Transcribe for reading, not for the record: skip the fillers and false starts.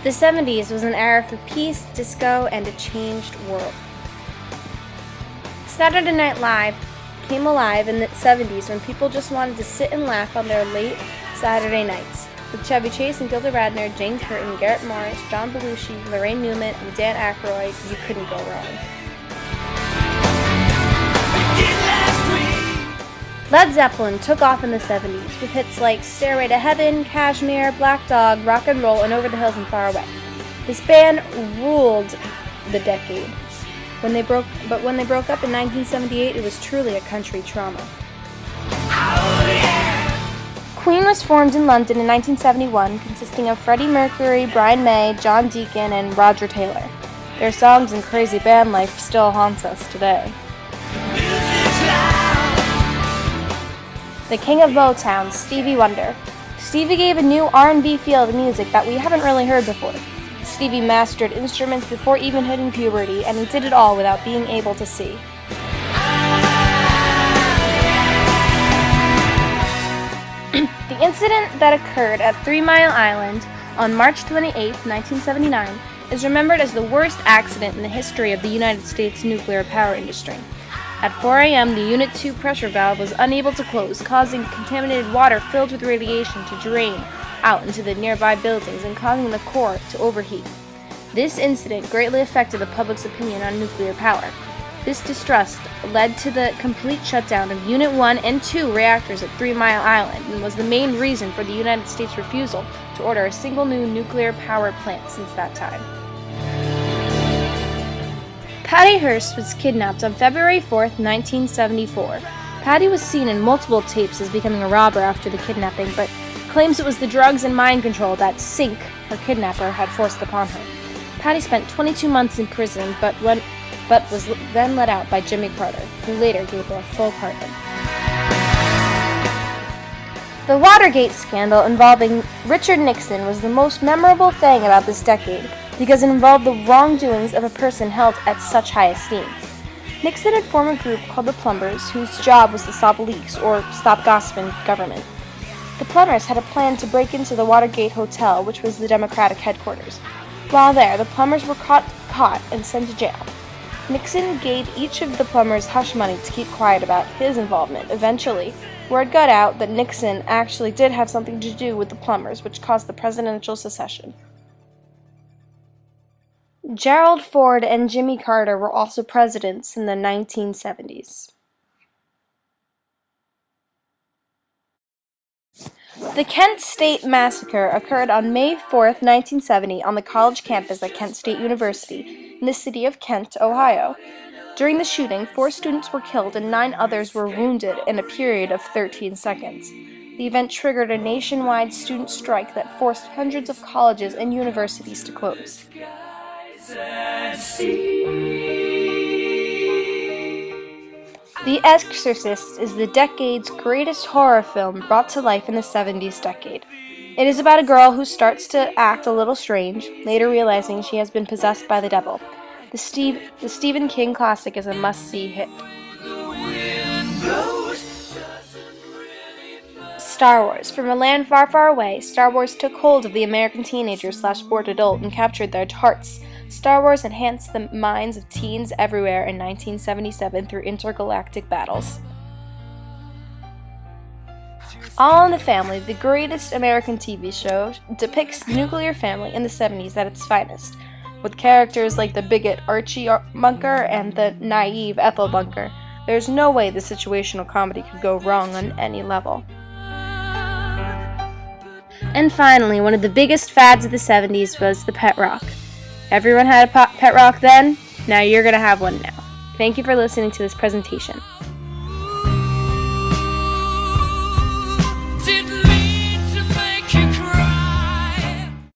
The 70s was an era for peace, disco, and a changed world. Saturday Night Live came alive in the 70s when people just wanted to sit and laugh on their late Saturday nights. With Chevy Chase and Gilda Radner, Jane Curtin, Garrett Morris, John Belushi, Lorraine Newman, and Dan Aykroyd, you couldn't go wrong. Led Zeppelin took off in the 70s with hits like Stairway to Heaven, Kashmir, Black Dog, Rock and Roll, and Over the Hills and Far Away. This band ruled the decade. When they broke up in 1978, it was truly a country trauma. Queen was formed in London in 1971, consisting of Freddie Mercury, Brian May, John Deacon, and Roger Taylor. Their songs and crazy band life still haunts us today. The king of Motown, Stevie Wonder. Stevie gave a new R&B feel to music that we haven't really heard before. Stevie mastered instruments before even hitting puberty, and he did it all without being able to see. The incident that occurred at 3 Mile Island on March 28, 1979, is remembered as the worst accident in the history of the United States nuclear power industry. At 4 a.m., the Unit 2 pressure valve was unable to close, causing contaminated water filled with radiation to drain out into the nearby buildings and causing the core to overheat. This incident greatly affected the public's opinion on nuclear power. This distrust led to the complete shutdown of Unit 1 and 2 reactors at 3 Mile Island and was the main reason for the United States' refusal to order a single new nuclear power plant since that time. Patty Hearst was kidnapped on February 4, 1974. Patty was seen in multiple tapes as becoming a robber after the kidnapping, but claims it was the drugs and mind control that Sink, her kidnapper, had forced upon her. Patty spent 22 months in prison, but was then let out by Jimmy Carter, who later gave her a full pardon. The Watergate scandal involving Richard Nixon was the most memorable thing about this decade, because it involved the wrongdoings of a person held at such high esteem. Nixon had formed a group called the Plumbers, whose job was to stop leaks or stop gossip in government. The Plumbers had a plan to break into the Watergate Hotel, which was the Democratic headquarters. While there, the Plumbers were caught and sent to jail. Nixon gave each of the Plumbers hush money to keep quiet about his involvement. Eventually, word got out that Nixon actually did have something to do with the Plumbers, which caused the presidential secession. Gerald Ford and Jimmy Carter were also presidents in the 1970s. The Kent State Massacre occurred on May 4, 1970, on the college campus at Kent State University in the city of Kent, Ohio. During the shooting, 4 students were killed and 9 others were wounded in a period of 13 seconds. The event triggered a nationwide student strike that forced hundreds of colleges and universities to close. The Exorcist is the decade's greatest horror film brought to life in the 70s decade. It is about a girl who starts to act a little strange, later realizing she has been possessed by the devil. The Stephen King classic is a must-see hit. Star Wars. From a land far, far away, Star Wars took hold of the American teenager/bored adult and captured their hearts. Star Wars enhanced the minds of teens everywhere in 1977 through intergalactic battles. All in the Family, the greatest American TV show, depicts the nuclear family in the 70s at its finest, with characters like the bigot Archie Bunker and the naive Ethel Bunker. There's no way the situational comedy could go wrong on any level. And finally, one of the biggest fads of the 70s was the pet rock. Everyone had a pet rock then, now you're going to have one now. Thank you for listening to this presentation.